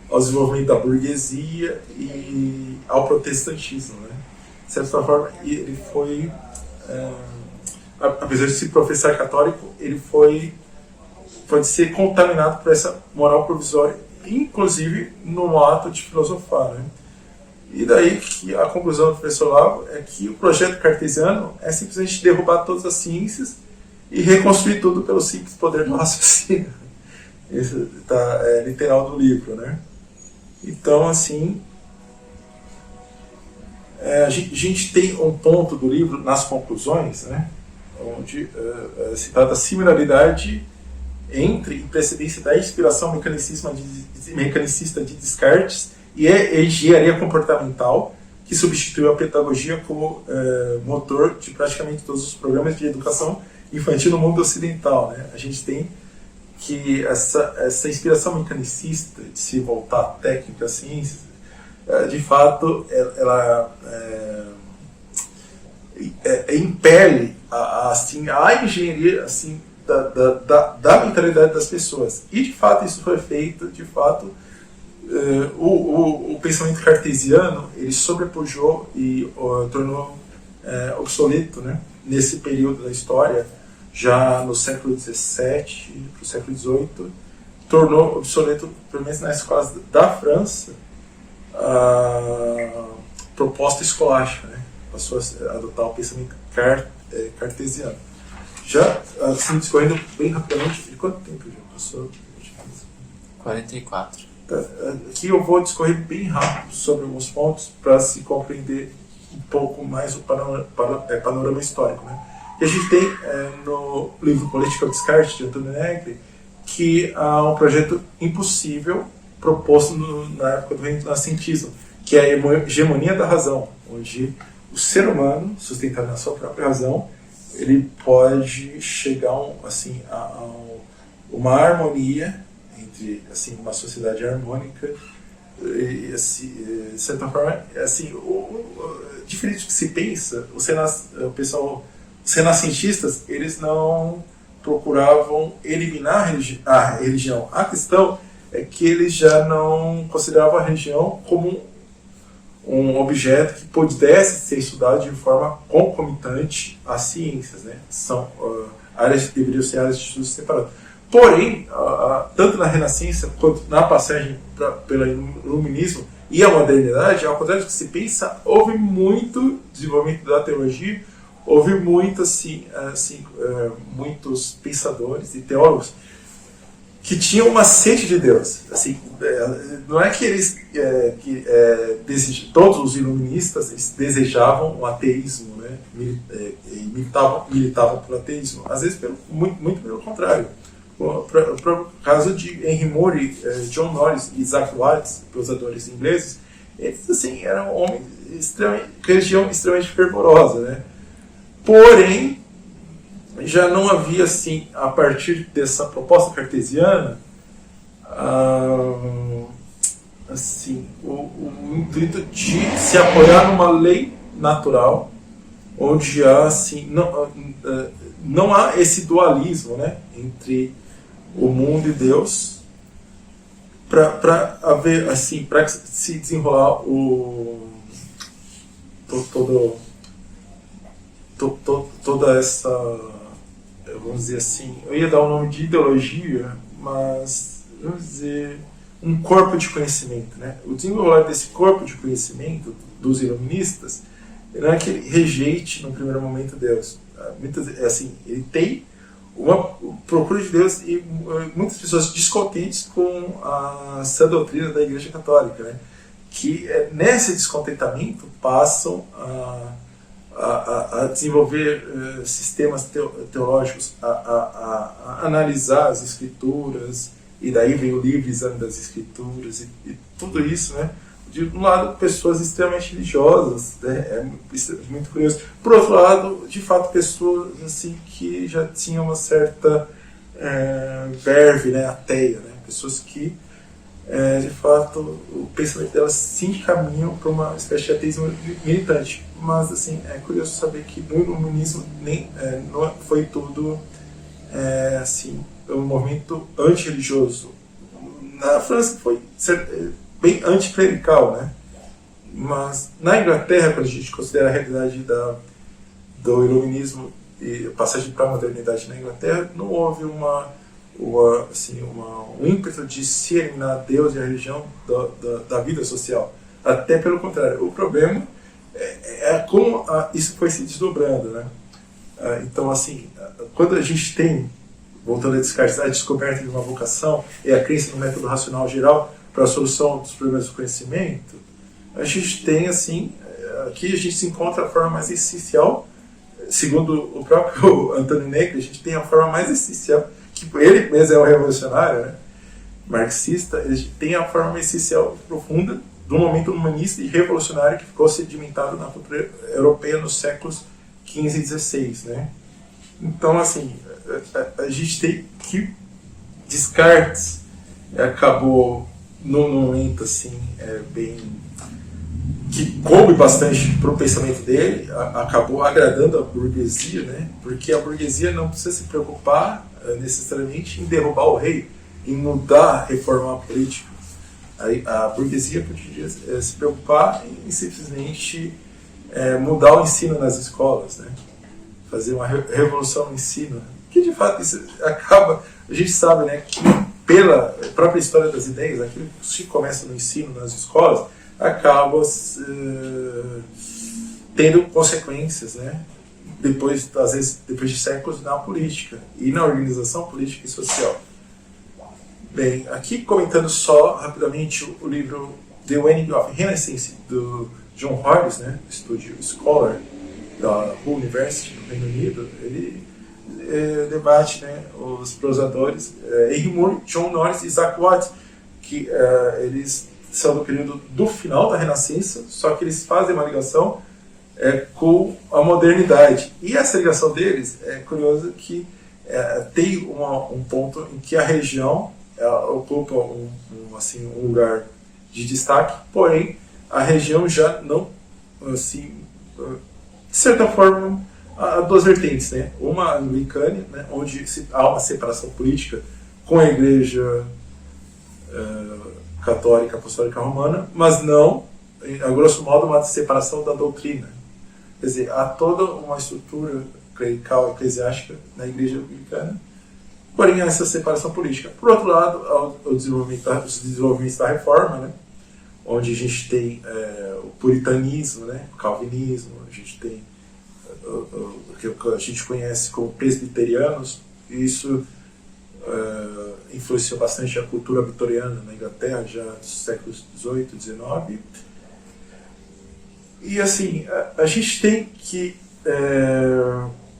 Speaker 1: ao desenvolvimento da burguesia e ao protestantismo. Né? De certa forma, ele foi, apesar de se professar católico, ele pode ser contaminado por essa moral provisória, inclusive no ato de filosofar. Né? E daí que a conclusão do professor Lavo é que o projeto cartesiano é simplesmente derrubar todas as ciências e reconstruir tudo pelo simples poder do raciocínio. Isso está literal do livro, né? Então, assim, a gente tem um ponto do livro nas conclusões, né, onde é citada a similaridade entre a precedência da inspiração mecanicista de Descartes e a engenharia comportamental, que substituiu a pedagogia como motor de praticamente todos os programas de educação infantil no mundo ocidental. Né? A gente tem que essa inspiração mecanicista de se voltar à técnica, à ciência, de fato, ela impele a engenharia assim, da mentalidade das pessoas. E, de fato, isso foi feito, de fato, o pensamento cartesiano, ele sobrepujou e tornou obsoleto, né, nesse período da história, já no século XVII para o século XVIII, tornou obsoleto, pelo menos nas escolas da França, a proposta escolástica, né? Passou a adotar o pensamento cartesiano. Já, assim, discorrendo bem rapidamente, de quanto tempo já passou?
Speaker 2: 44.
Speaker 1: Aqui eu vou discorrer bem rápido sobre alguns pontos para se compreender um pouco mais o panorama histórico. Né? E a gente tem no livro Political Descartes, de Antônio Negri, que há um projeto impossível proposto na época do renascentismo, que é a hegemonia da razão, onde o ser humano, sustentado na sua própria razão, ele pode chegar a uma harmonia entre uma sociedade harmônica e, de certa forma, diferente do que se pensa, os renascentistas, eles não procuravam eliminar a religião. A questão é que eles já não consideravam a religião como um objeto que pudesse ser estudado de forma concomitante às ciências, né? São deveriam ser áreas de estudo separadas. Porém, tanto na Renascença quanto na passagem pelo Iluminismo e a modernidade, ao contrário do que se pensa, houve muito desenvolvimento da teologia, houve muitos pensadores e teólogos que tinham uma sede de Deus. Não é que eles todos os iluministas desejavam o ateísmo, né? E militavam pelo ateísmo. Às vezes, muito pelo contrário. O próprio caso de Henry Moore, John Norris e Isaac Watts, prosadores ingleses, eles eram homens religião extremamente fervorosa, né? Porém, já não havia, a partir dessa proposta cartesiana, o intuito de se apoiar numa lei natural, onde há, não há esse dualismo, né, entre o mundo e Deus, para haver, para se desenrolar toda essa, vamos dizer eu ia dar o nome de ideologia, mas vamos dizer um corpo de conhecimento, né? O desenrolar desse corpo de conhecimento dos iluministas não é que ele rejeite no primeiro momento Deus. Assim, ele tem uma procura de Deus e muitas pessoas descontentes com a sã doutrina da Igreja Católica, né? Que nesse descontentamento passam a desenvolver sistemas teológicos, a analisar as Escrituras, e daí vem o livre exame das Escrituras, e tudo isso, né? De um lado, pessoas extremamente religiosas, né? É muito curioso. Por outro lado, de fato, pessoas assim, que já tinham uma certa verve, né, ateia, né? Pessoas que, de fato, o pensamento delas se encaminham para uma espécie de ateísmo militante. Mas, assim, é curioso saber que no iluminismo não foi tudo assim, um movimento antirreligioso. Na França foi bem anticlerical, né? Mas na Inglaterra, quando a gente considera a realidade do iluminismo e a passagem para a modernidade na Inglaterra, não houve um ímpeto de se eliminar Deus e a religião da vida social. Até pelo contrário. O problema é como isso foi se desdobrando, né? Então, assim, quando a gente tem, voltando a Descartes, a descoberta de uma vocação e a crença no método racional geral para a solução dos problemas do conhecimento, a gente tem, assim, aqui a gente se encontra a forma mais essencial, segundo o próprio Antônio Negri, a gente tem a forma mais essencial, que ele mesmo é um revolucionário, né, marxista, ele tem a forma mais essencial e profunda do momento humanista e revolucionário que ficou sedimentado na cultura europeia nos séculos XV e XVI, né? Então, assim, a gente tem que Descartes acabou num momento assim bem que coube bastante para o pensamento dele, acabou agradando a burguesia, né? Porque a burguesia não precisa se preocupar necessariamente em derrubar o rei, em mudar, reformar a política. A burguesia podia se preocupar em simplesmente mudar o ensino nas escolas, né? Fazer uma revolução no ensino, que de fato isso acaba, a gente sabe, né, que pela própria história das ideias, aquilo que se começa no ensino nas escolas acaba tendo consequências, né, depois, às vezes, depois de séculos na política e na organização política e social. Bem, aqui comentando só rapidamente o livro The Waning of Renaissance do John Hollis, né, estúdio Scholar da Hull University no Reino Unido, ele debate, né, os prosadores Henry Moore, John Norris e Isaac Watts, que eles são do período do final da Renascença, só que eles fazem uma ligação com a modernidade. E essa ligação deles é curiosa que tem um ponto em que a região ocupa um lugar de destaque, porém a região já não, assim, de certa forma, há duas vertentes, né? Uma anglicana, né, onde há uma separação política com a Igreja Católica Apostólica Romana, mas não, a grosso modo, uma separação da doutrina. Quer dizer, há toda uma estrutura clerical eclesiástica na Igreja Anglicana, porém há essa separação política. Por outro lado, os desenvolvimentos da Reforma, né, onde a gente tem o puritanismo, né, o calvinismo, a gente tem o que a gente conhece como presbiterianos, e isso influenciou bastante a cultura vitoriana na Inglaterra, já dos séculos XVIII, XIX. E assim, a gente tem que,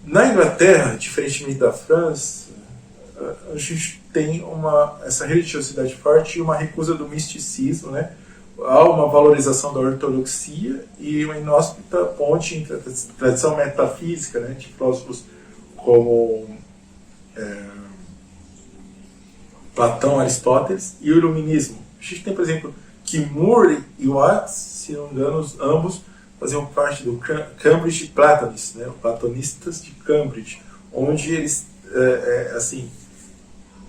Speaker 1: na Inglaterra, diferentemente da França, a gente tem essa religiosidade forte e uma recusa do misticismo, né? Há uma valorização da ortodoxia e uma inóspita ponte entre a tradição metafísica, né, de filósofos como Platão, Aristóteles, e o iluminismo. A gente tem, por exemplo, que Moore e Watts, se não me engano, ambos faziam parte do Cambridge Platonists, né, platonistas de Cambridge, onde eles,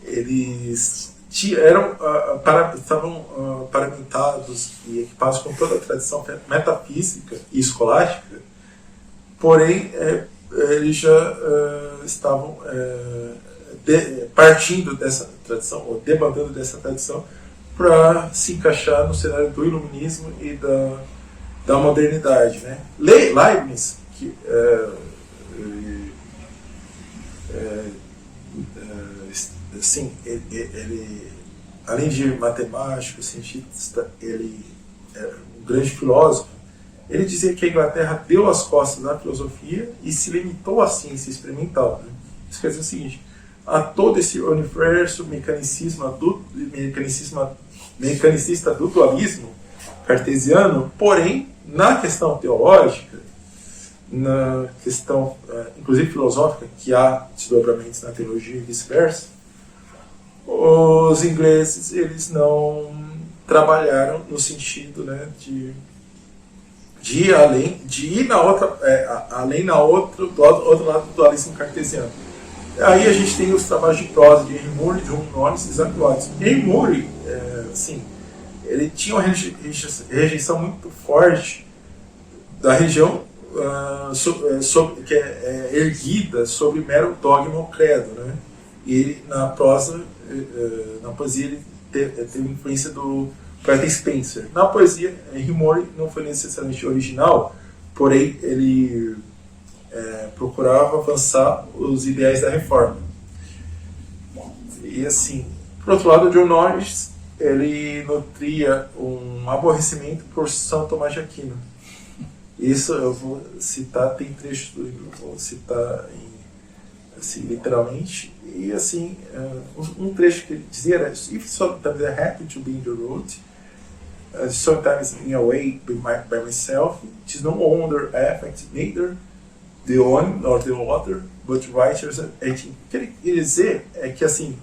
Speaker 1: eles estavam paramentados e equipados com toda a tradição metafísica e escolástica, porém eles já estavam partindo dessa tradição, ou debandando dessa tradição, para se encaixar no cenário do iluminismo e da modernidade, né? Leibniz, que assim, ele, além de matemático, cientista, ele é um grande filósofo. Ele dizia que a Inglaterra deu as costas à filosofia e se limitou à ciência experimental, né? Isso quer dizer o seguinte: a todo esse universo mecanicista do dualismo cartesiano, porém, na questão teológica, na questão, inclusive filosófica, que há desdobramentos na teologia e vice-versa, os ingleses, eles não trabalharam no sentido, né, de ir além, de ir na outra, do outro lado do dualismo cartesiano. Aí a gente tem os trabalhos de prosa de Henry Moore, John Norris e Isaac Watts. Henry Moore, assim, ele tinha uma rejeição muito forte da religião que é erguida sobre mero dogma ou credo, né? E ele, na poesia, ele teve influência do poeta Spencer. Na poesia, Henry Moore não foi necessariamente original, porém ele procurava avançar os ideais da reforma. E assim, por outro lado, John Norris, ele nutria um aborrecimento por São Tomás de Aquino. Isso eu vou citar, tem trechos do livro, vou citar assim, literalmente. E assim, um trecho que ele dizia era: "If sometimes I happen to be in the road, sometimes in a way by myself, it is no wonder I affect neither the one nor the other, but righteous and aching." O que ele queria dizer é que assim,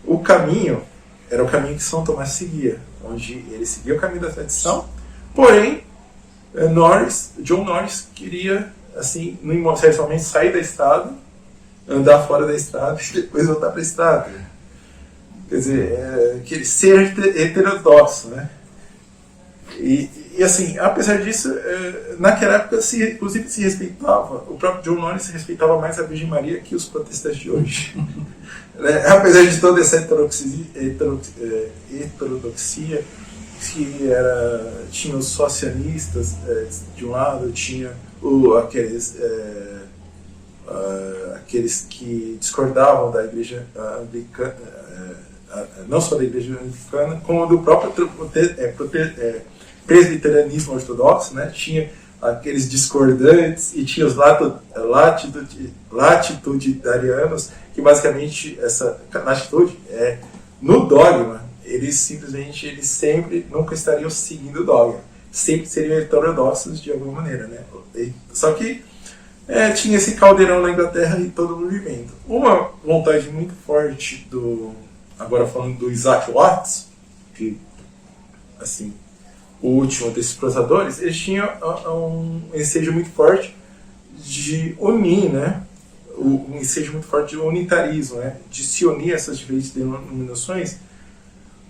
Speaker 1: o caminho era o caminho que São Tomás seguia, onde ele seguia o caminho da tradição, porém John Norris queria, assim, num certo momento, sair da estrada, andar fora da estrada e depois voltar para a estrada. Quer dizer, queria ser heterodoxo, né? E assim, apesar disso, naquela época, inclusive se respeitava, o próprio John Norris respeitava mais a Virgem Maria que os protestantes de hoje. Apesar de toda essa heterodoxia, que tinha os socialistas de um lado, tinha aqueles que discordavam da igreja anglicana, não só da igreja anglicana, como do próprio presbiterianismo ortodoxo, né? Tinha aqueles discordantes e tinha os latitudinarianos, que basicamente essa latitude é no dogma. Eles sempre nunca estariam seguindo o dogma, sempre seriam heterodoxos de alguma maneira, né? Só que tinha esse caldeirão na Inglaterra e todo mundo vivendo. Uma vontade muito forte agora falando do Isaac Watts, que assim, o último desses prosadores, eles tinham um ensejo muito forte de unir, né? Um ensejo muito forte de unitarismo, né? De se unir essas diferentes denominações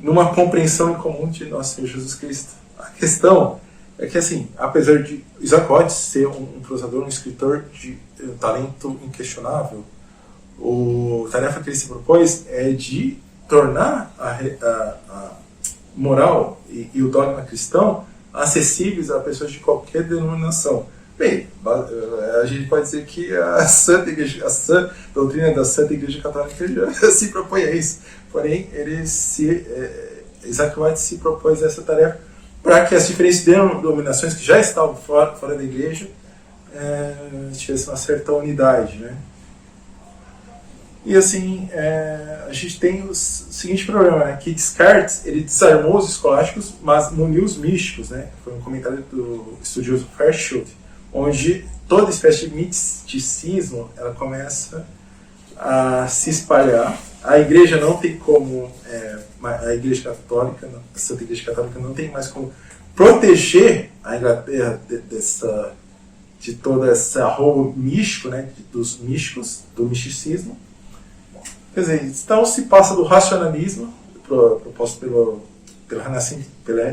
Speaker 1: numa compreensão em comum de nosso Senhor Jesus Cristo. A questão é que, assim, apesar de Isaac Watts ser um prosador, um escritor de talento inquestionável, a tarefa que ele se propôs é de tornar a moral e o dogma cristão acessíveis a pessoas de qualquer denominação. Bem, a gente pode dizer que a doutrina da Santa Igreja Católica já se propõe a isso. Porém, Isaac Watts se propôs essa tarefa para que as diferentes denominações que já estavam fora da igreja tivessem uma certa unidade, né? E assim, a gente tem o seguinte problema, né? Que Descartes, ele desarmou os escolásticos, mas muniu os místicos, né? Foi um comentário do estudioso Fairchild, onde toda espécie de misticismo, ela começa a se espalhar. A igreja não tem como, a igreja católica, a Santa Igreja Católica não tem mais como proteger a Inglaterra de toda essa roubo místico, né? Dos místicos, do misticismo. Quer dizer, então se passa do racionalismo, proposto pelo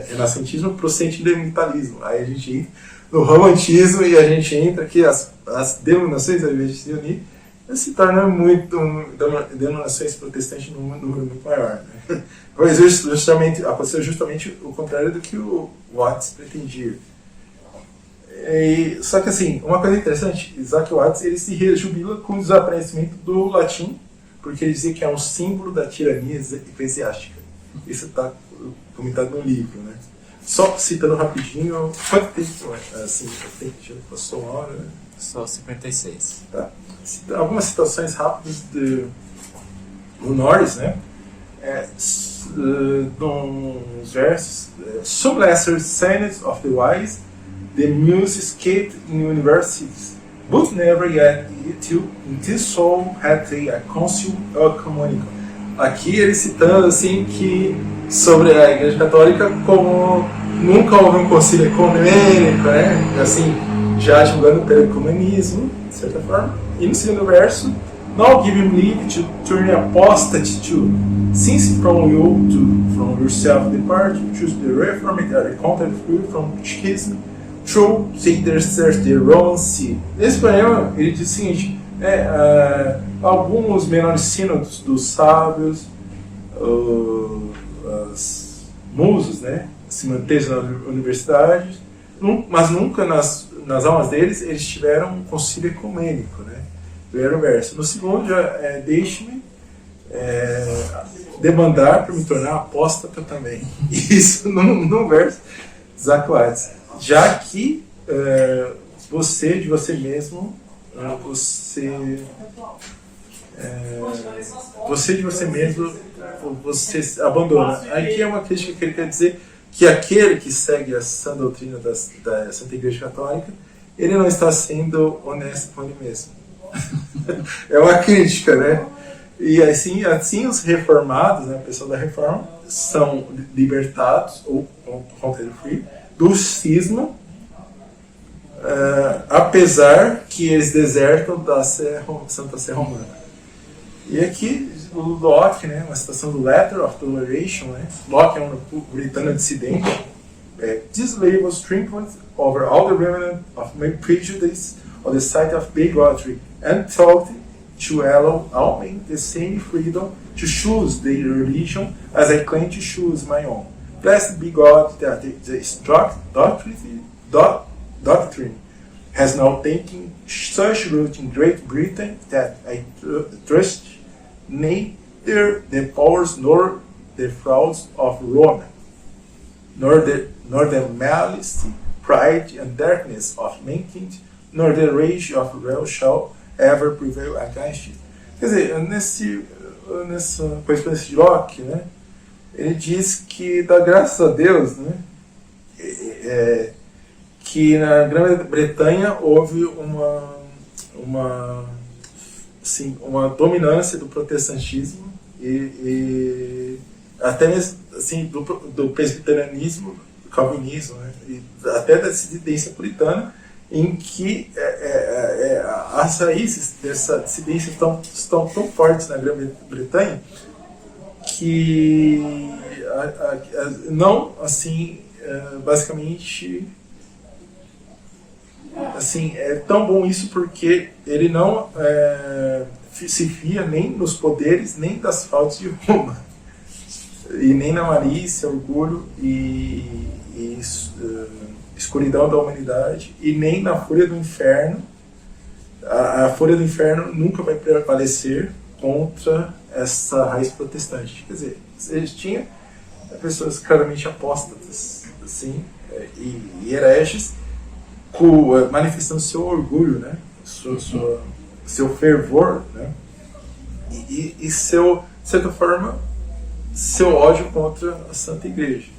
Speaker 1: renascentismo, para o sentimentalismo. Aí a gente entra no romantismo e a gente entra aqui, as denominações, ao invés de se unir, se torna muito denominações protestantes num número muito maior. Né? Pois aconteceu justamente o contrário do que o Watts pretendia. Só que assim, uma coisa interessante, Isaac Watts ele se rejubila com o desaparecimento do latim, porque ele dizia que é um símbolo da tirania eclesiástica. Isso está comentado no livro, né? Só citando rapidinho, quanto tempo, assim, já passou uma hora, né?
Speaker 2: Só 56.
Speaker 1: Tá. Algumas citações rápidas do Norris, né? Nos versos, some lesser sayings of the wise, the muse escaped in universities, but never yet till in this soul had they a council ecumenical. Aqui ele citando assim que sobre a Igreja Católica como nunca houve um concílio ecumênico, né? Assim, já divulgando pelo ecumenismo, de certa forma. E no segundo verso, now give him leave to turn apostate too, since from yourself depart, choose the reformatory content free from schism, true, say there's the romance. Nesse poema, ele diz o seguinte, alguns menores sínodos dos sábios, as musos, né, se mantêm na universidade, mas nunca nas almas deles eles tiveram um concílio ecumênico, né? Primeiro verso. No segundo já deixe-me demandar para me tornar apóstata também. Isso no verso Isaac Watts. Já que você de você mesmo você de você mesmo você abandona. Aqui é uma crítica que ele quer dizer que aquele que segue a sã doutrina da Santa Igreja Católica, ele não está sendo honesto com ele mesmo. É uma crítica, né? E assim os reformados, né, a pessoa da reforma, são libertados, ou content free, do cisma, apesar que eles desertam da Santa Sé Romana. E aqui o Locke, né, uma citação do Letter of Toleration, né? Locke é um puritano dissidente. This label was trampled over all the remnant of my prejudice on the side of bigotry and taught to allow all men the same freedom to choose their religion as I claim to choose my own. Blessed be God that this doctrine has now taken such root in Great Britain that I trust neither the powers nor the frauds of Rome, nor the malice, pride, and darkness of mankind, nor the rage of hell shall ever prevail against it. Quer dizer, nessa correspondência de Locke, né, ele diz que dá graças a Deus, né, que na Grã-Bretanha houve uma dominância do protestantismo e até mesmo assim, do presbiterianismo, do calvinismo, né, e até da dissidência puritana, em que as raízes dessa dissidência estão tão fortes na Grã-Bretanha que não, assim, basicamente, assim, é tão bom isso porque ele não se fia nem nos poderes, nem das fraudes de Roma, e nem na malícia, orgulho e escuridão da humanidade, e nem na fúria do inferno. A fúria do inferno nunca vai prevalecer contra essa raiz protestante. Quer dizer, eles tinham pessoas claramente apóstatas, assim, e hereges, manifestando seu orgulho, né? Seu fervor, né? E seu, de certa forma, seu ódio contra a Santa Igreja.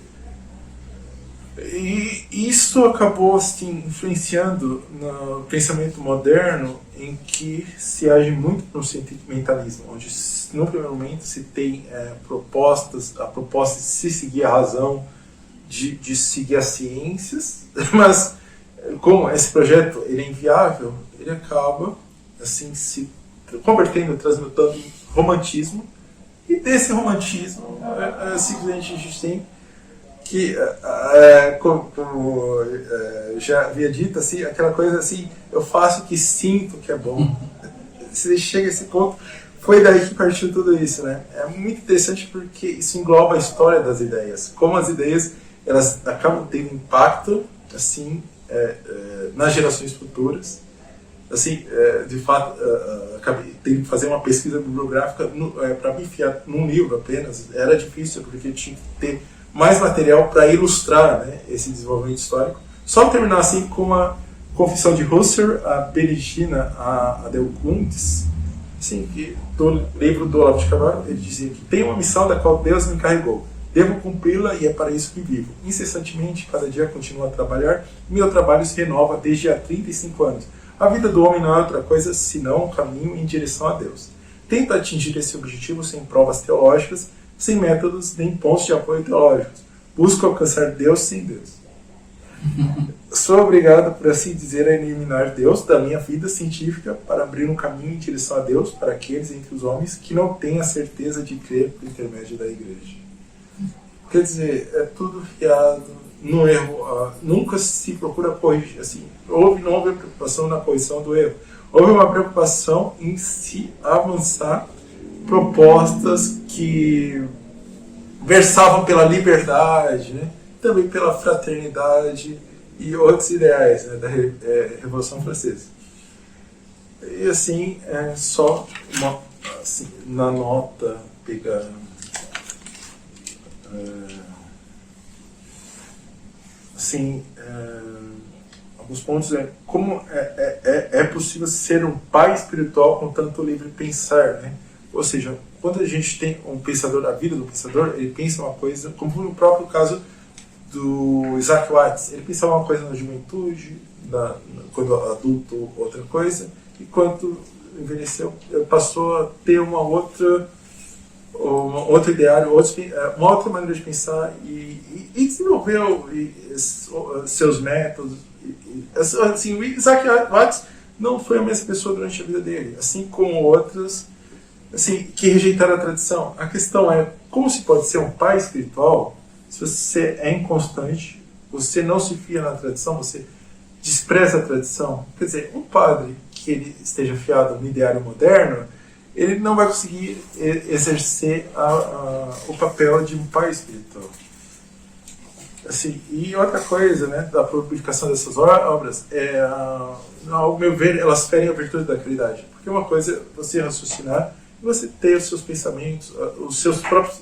Speaker 1: E isso acabou, assim, influenciando no pensamento moderno, em que se age muito para o sentimentalismo, onde no primeiro momento se tem a proposta de se seguir a razão, de seguir as ciências, mas como esse projeto ele é inviável, ele acaba assim se convertendo, transmutando em romantismo, e desse romantismo simplesmente a gente tem que, como já havia dito, assim, aquela coisa assim, eu faço o que sinto que é bom. se chega a esse ponto, foi daí que partiu tudo isso, né? É muito interessante porque isso engloba a história das ideias. Como as ideias, elas acabam tendo impacto, assim, nas gerações futuras. Assim, de fato, acabei tendo que fazer uma pesquisa bibliográfica para me enfiar num livro apenas. Era difícil, porque tinha que ter mais material para ilustrar, né, esse desenvolvimento histórico. Só terminar assim com uma confissão de Husserl, a Benedina Adel Kuntz, assim, que do livro do Olavo de Carvalho, ele dizia que tem uma missão da qual Deus me encarregou. Devo cumpri-la e é para isso que vivo. Incessantemente, cada dia continuo a trabalhar, e meu trabalho se renova desde há 35 anos. A vida do homem não é outra coisa senão um caminho em direção a Deus. Tento atingir esse objetivo sem provas teológicas, sem métodos nem pontos de apoio teológicos. Busco alcançar Deus sem Deus. Sou obrigado, por assim dizer, a eliminar Deus da minha vida científica para abrir um caminho em direção a Deus para aqueles entre os homens que não têm a certeza de crer por intermédio da igreja. Quer dizer, é tudo fiado no erro. Nunca se procura corrigir. Assim, não houve preocupação na correção do erro. Houve uma preocupação em se avançar propostas que versavam pela liberdade, né? Também pela fraternidade e outros ideais, né, da Revolução Francesa. E assim, só uma, assim, na nota, pegar assim, alguns pontos. Como é possível ser um pai espiritual com tanto livre pensar, né? Ou seja, quando a gente tem um pensador, a vida do pensador, ele pensa uma coisa, como no próprio caso do Isaac Watts, ele pensava uma coisa na juventude, quando adulto outra coisa, e quando envelheceu passou a ter uma outra ideário, uma outra maneira de pensar e desenvolveu seus métodos. Assim, o Isaac Watts não foi a mesma pessoa durante a vida dele, assim como outras, assim, que rejeitaram a tradição. A questão é, como se pode ser um pai espiritual se você é inconstante, você não se fia na tradição, você despreza a tradição? Quer dizer, um padre que ele esteja fiado no ideário moderno, ele não vai conseguir exercer o papel de um pai espiritual. Assim, e outra coisa, né, da publicação dessas obras, ao meu ver, elas ferem a virtude da caridade. Porque uma coisa é você raciocinar, você ter os seus pensamentos,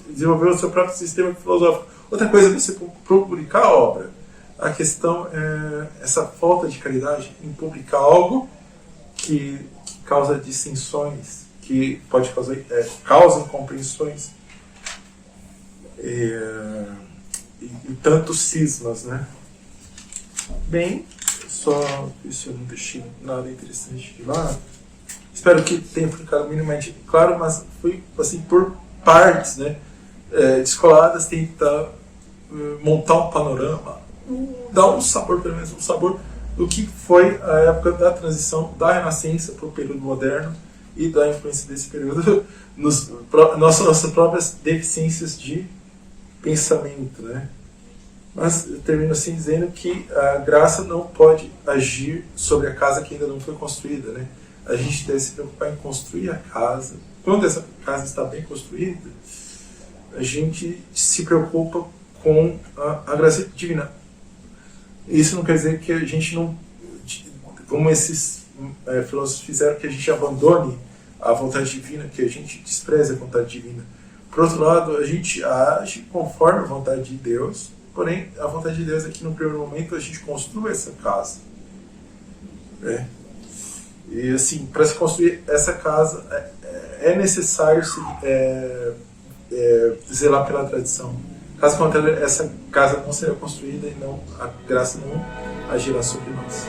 Speaker 1: desenvolver o seu próprio sistema filosófico. Outra coisa é você publicar a obra. A questão é essa falta de caridade em publicar algo que causa dissensões, que pode causar incompreensões e tantos cismas, né? Bem, só isso eu não deixei nada interessante de lado. Espero que tenha ficado minimamente claro, mas foi assim por partes, né? Descoladas, tentar montar um panorama, dar um sabor, pelo menos um sabor do que foi a época da transição da Renascença para o período moderno e da influência desse período nossas próprias deficiências de pensamento, né? Mas eu termino assim dizendo que a graça não pode agir sobre a casa que ainda não foi construída, né? A gente deve se preocupar em construir a casa. Quando essa casa está bem construída, a gente se preocupa com a graça divina. Isso não quer dizer que a gente não, como esses filósofos fizeram, que a gente abandone a vontade divina, que a gente despreze a vontade divina. Por outro lado, a gente age conforme a vontade de Deus, porém, a vontade de Deus é que no primeiro momento a gente construa essa casa. E assim, para se construir essa casa, é necessário zelar pela tradição. Caso contrário, essa casa não será construída e a graça não agirá sobre nós.